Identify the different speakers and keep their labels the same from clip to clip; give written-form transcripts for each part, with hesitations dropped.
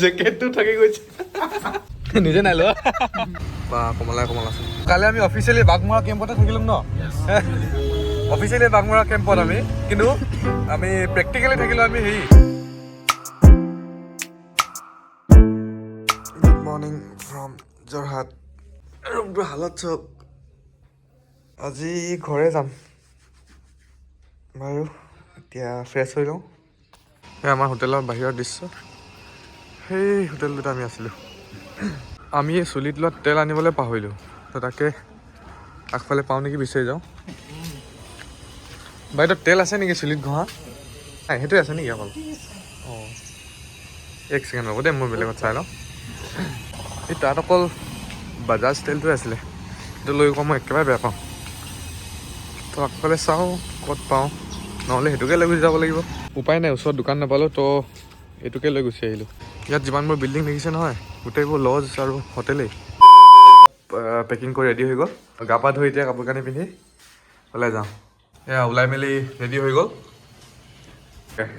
Speaker 1: জেকেটটো থাকি গৈছে নিজে নাই লোৱা বা কমলা কমলা আছে কালি আমি অফিচিয়েলি বাগমৰা কেম্পতে থাকিলোঁ ন অফিচিয়েলি বাগমৰা কেম্পত আমি কিন্তু আমি প্ৰেক্টিকেলি থাকিলোঁ আমি হেৰি গুড মৰ্ণিং ফ্ৰম যোৰহাট ৰুমটোৰ হালত চব আজি ঘৰে যাম বাৰু এতিয়া ফ্ৰেছ হৈ লওঁ এই আমাৰ হোটেলৰ বাহিৰৰ দৃশ্য সেই হোটেলটোতে আমি আছিলোঁ আমি এই চুলিত লোৱা তেল আনিবলৈ পাহৰিলোঁ তো তাকে আগফালে পাওঁ নেকি বিচাৰি যাওঁ বাইদেউ তেল আছে নেকি চুলিত ঘঁহা নাই সেইটোৱে আছে নেকি অকল অঁ এক ছেকেণ্ড হ'ব দেই মই বেলেগত চাই লওঁ এই তাত অকল বাজাজ তেলটোৱে আছিলে সেইটো লৈ কোৱা মই একেবাৰে বেয়া পাওঁ তো আগফালে চাওঁ ক'ত পাওঁ নহ'লে সেইটোকে লৈ গুচি যাব লাগিব উপায় নাই ওচৰত দোকান নাপালোঁ তো এইটোকে লৈ গুচি আহিলোঁ ইয়াত যিমানবোৰ বিল্ডিং দেখিছে নহয় গোটেইবোৰ লজ আৰু হোটেলেই পেকিং কৰি ৰেডি হৈ গ'ল গা পা ধুই এতিয়া কাপোৰ কানি পিন্ধি ওলাই যাওঁ এয়া ওলাই মেলি ৰেডি হৈ গ'ল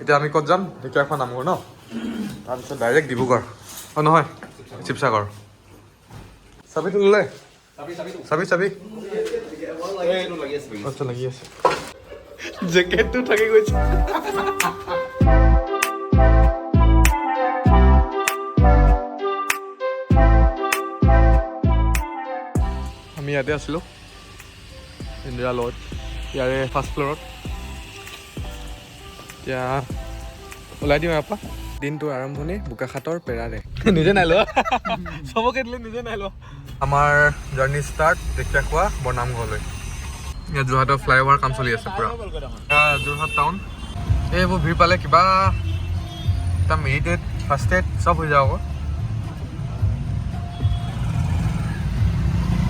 Speaker 1: এতিয়া আমি ক'ত যাম ঢেকীয়াখোৱা নামঘৰ ন তাৰপিছত ডাইৰেক্ট ডিব্ৰুগড় অঁ নহয় শিৱসাগৰ চাবিটো ল'লে চাবি আচ্ছা লাগি আছে জেকেটটো থাকি গৈছে আমি ইয়াতে আছিলোঁ ইন্দিৰা লজ ইয়াৰে ফাৰ্ষ্ট ফ্ল'ৰত এতিয়া ওলাই দিওঁ ইয়াৰ পৰা দিনটোৰ আৰম্ভণি বোকাখাতৰ পেৰাৰে নিজে নাই লোৱা চবকে দিলে নিজে নাই লোৱা আমাৰ জাৰ্ণি ষ্টাৰ্ট ঢেকীয়াখোৱা বৰনামঘৰলৈ ইয়াত যোৰহাটৰ ফ্লাইঅভাৰ কাম চলি আছে পূৰা যোৰহাট টাউন এইবোৰ ভিৰ পালে কিবা এটা মেডিটেড ফাৰ্ষ্ট এড চব হৈ যাব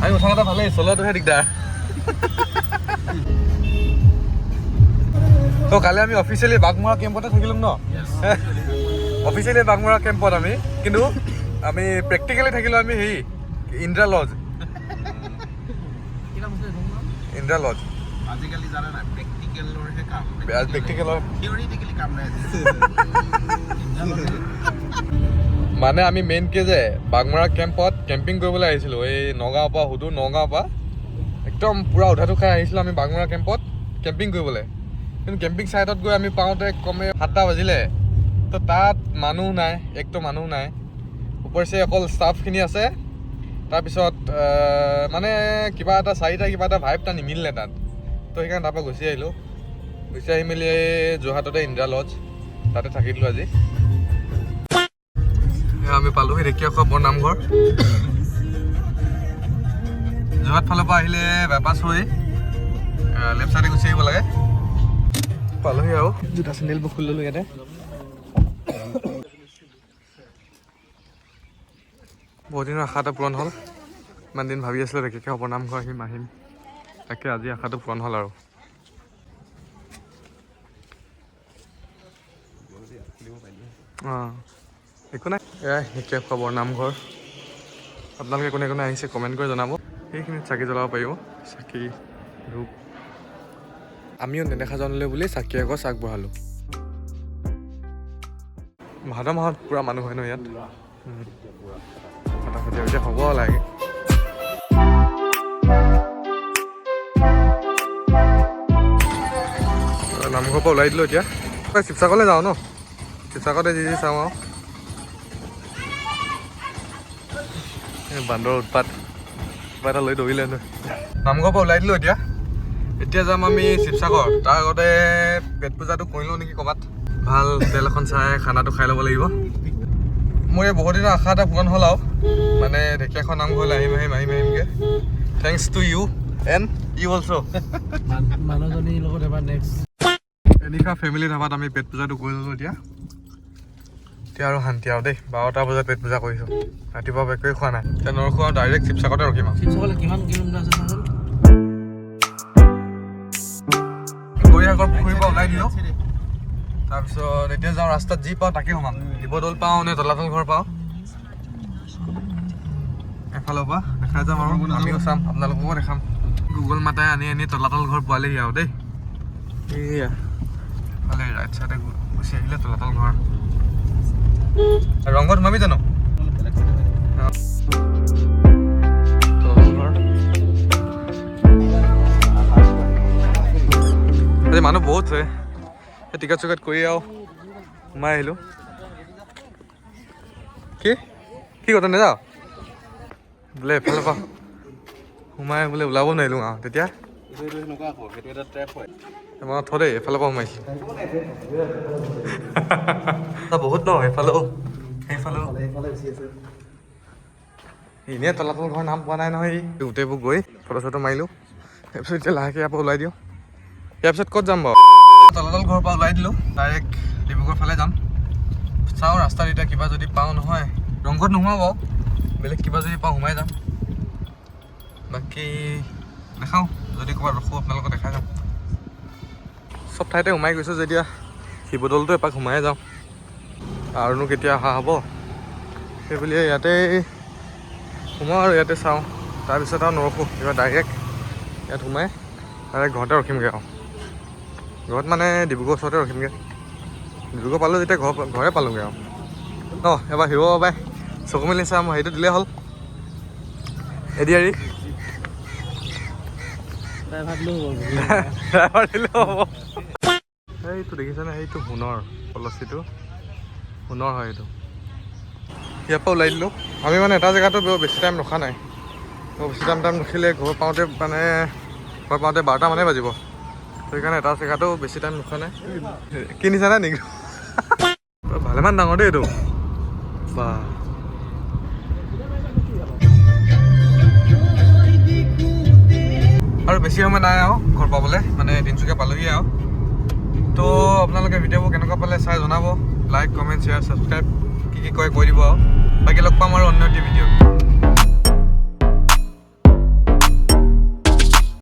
Speaker 1: আমি কথা কথা ভালেই চলোৱাটোহে দিগদাৰ তো কালি আমি অফিচিয়েলি বাগমৰা কেম্পতে থাকিলোঁ ন অফিচিয়েলি বাগমৰা কেম্পত আমি কিন্তু আমি প্ৰেক্টিকেলি থাকিলোঁ আমি হেৰি ইন্দিৰা লজ ইন্দিৰা লজ
Speaker 2: আজিকালি জানা না প্ৰেক্টিকেলৰহে কাম
Speaker 1: প্ৰেক্টিকেলৰ
Speaker 2: থিয়ৰিটিকেলি কাম নাই
Speaker 1: মানে আমি মেইনকৈ যে বাগমৰা কেম্পত কেম্পিং কৰিবলৈ আহিছিলোঁ এই নগাঁৱৰ পৰা সুদূৰ নগাঁৱৰ পৰা একদম পূৰা উধাটো খাই আহিছিলোঁ আমি বাগমৰা কেম্পত কেম্পিং কৰিবলৈ কিন্তু কেম্পিং ছাইটত গৈ আমি পাওঁতে কমে 7টা বাজিলে তো তাত মানুহ নাই একটো মানুহ নাই ওপৰচে অকল ষ্টাফখিনি আছে তাৰপিছত মানে কিবা এটা কিবা এটা ভাইব এটা নিমিলিলে তাত তো সেইকাৰণে তাৰপৰা গুচি আহিলোঁ গুচি আহি মেলি যোৰহাটতে ইন্দিৰা লজ তাতে থাকিলোঁ আজি আমি পালোহি ঢেকীয়াখোৱা বৰনামঘৰ যোৰহাট ফালৰ পৰা আহিলে বাইপাছ হৈ লেফ্ট চাইডে গুচি আহিব লাগে পালোহি আৰু জোতা চেণ্ডেলবোৰ খুলি ল'লোঁ ইয়াতে বহুত দিনৰ আশা এটা পূৰণ হ'ল ইমান দিন ভাবি আছিলোঁ ঢেকীয়াখোৱা বৰনামঘৰ আহিম তাকে আজি আশাটো পূৰণ হ'ল আৰু অঁ একো নাই এয়াই ঢেকীয়াখোৱা বৰনামঘৰ আপোনালোকে কোনে কোনে আহিছে কমেণ্ট কৰি জনাব সেইখিনিত চাকি জ্বলাব পাৰিব চাকি ধূপ আমিও নেদেখা জনালে বুলি চাকি এগছ আগবঢ়ালোঁ ভাদ মাহত পূৰা মানুহ হয় ন ইয়াত ফটাফটি এতিয়া হ'ব লাগে নামঘৰৰ পৰা ওলাই দিলোঁ এতিয়া শিৱসাগৰলৈ যাওঁ ন শিৱসাগৰতে যি চাওঁ আৰু বান্দৰৰ উৎপাত কিবা এটা লৈ দৌৰিলে নামঘৰৰ পৰা ওলাই দিলোঁ এতিয়া যাম আমি শিৱসাগৰ তাৰ আগতে পেট পূজাটো কৰি লওঁ নেকি ক'ৰবাত ভাল হোটেল এখন চাই খানাটো খাই ল'ব লাগিব মোৰ এই বহুত দিনৰ আশা এটা পূৰণ হ'ল আৰু মানে ঢেকীয়াখোৱা নামঘৰলৈ আহিমকৈ thanks to you and you also'
Speaker 2: মানুহজনীৰ লগত এবাৰ নেক্সট
Speaker 1: এনিশা ফেমিলি ধাবাত আমি পেট পূজাটো কৰি ল'লোঁ এতিয়া আৰু শান্তি আৰু দেই 12টা বজাত পেট পূজা কৰিছোঁ ৰাতিপুৱা একোৱেই খোৱা নাই এতিয়া নৰখোৱা ডাইৰেক্ট শিৱসাগৰতে ৰখিম আৰু
Speaker 2: শিৱসাগৰলৈ কিমান কিলোমিটাৰ আছে
Speaker 1: গৌৰীসাগৰ পুখুৰীৰ পৰা ওলাই দিলোঁ তাৰপিছত এতিয়া যাওঁ ৰাস্তাত যি পাওঁ তাকে সোমাম শিৱদৌল পাওঁ নে তলাতল ঘৰ পাওঁ এফালৰ পৰা দেখাই যাম আৰু আমিও চাম আপোনালোককো দেখাম গুগল মাতাই আনি তলাতল ঘৰ পোৱালেহি আৰু দেই এয়া ভালে ৰাইট চাইডে গুচি আহিলে তলাতল ঘৰ ৰংঘৰত সোমাবি জানো? আজি মানুহ বহুত আছে, সেই টিকেট চিকেট কৰি আৰু সোমাই আহিলোঁ। কি কি কথা নাযাওঁ বোলে এফালৰ পৰা সোমাই বোলে ওলাব নোৱাৰিলোঁ আৰু তেতিয়া মনত থ দেই এফালৰ পৰা সোমাইছিলোঁ বহুত ন এইফালেও সেইফালেও এনেই তলাতল ঘৰ নাম পোৱা নাই নহয় গোটেইবোৰ গৈ ফটো চটো মাৰিলোঁ। তাৰপিছত এতিয়া লাহেকৈ ইয়াৰ পৰা ওলাই দিওঁ। ইয়াৰ পিছত ক'ত যাম বাৰু? তলাতল ঘৰৰ পৰা ওলাই দিলোঁ, ডাইৰেক্ট ডিব্ৰুগড় ফালে যাম। চাওঁ ৰাস্তাত এতিয়া কিবা যদি পাওঁ, নহয় ৰংঘৰত নোসোমাওঁ বাৰু, বেলেগ কিবা যদি পাওঁ সোমাই যাম। বাকী দেখাওঁ, যদি ক'ৰবাত ৰখোঁ আপোনালোকক দেখাই যাম। চব ঠাইতে সোমাই গৈছোঁ যেতিয়া শিৱদৌলটো এপাক সোমাই যাওঁ, আৰুনো কেতিয়া অহা হ'ব সেই বুলিয়ে ইয়াতে সোমাওঁ আৰু ইয়াতে চাওঁ। তাৰপিছত আৰু নৰখোঁ, কিবা ডাইৰেক্ট ইয়াত সোমাই ডাইৰেক্ট ঘৰতে ৰখিমগৈ আৰু ঘৰত মানে ডিব্ৰুগড় ওচৰতে ৰখিমগৈ। ডিব্ৰুগড় পালোঁ যেতিয়া ঘৰে পালোঁগৈ আৰু এবাৰ হিৰ' বাবাই চকু মেলি চাম হেৰিটো দিলেই হ'ল এডিআৰি ড্ৰাইভাৰ দিলেও হ'ব। এইটো দেখিছেনে, সেইটো সোণৰ পলচিটো সোণৰ হয় এইটো। ইয়াৰ পৰা ওলাই দিলোঁ আমি, মানে এটা জেগাতো বেছি টাইম ৰখা নাই। বেছি টাইম ৰখিলে ঘৰ পাওঁতে 12টা মানে বাজিব। সেইকাৰণে এটা জেগাতো বেছি টাইম ৰখা নাই। কিনিছা নাই নেকি? ভালেমান ডাঙৰ দেই এইটো বা। আৰু বেছি সময় নাই আৰু ঘৰ পাবলৈ, মানে তিনিচুকীয়া পালোহি আৰু। তো আপোনালোকে ভিডিঅ'বোৰ কেনেকুৱা পালে চাই জনাব। লাইক, কমেণ্ট, শ্বেয়াৰ, ছাবস্ক্ৰাইব কি কয় কৈ দিব আৰু।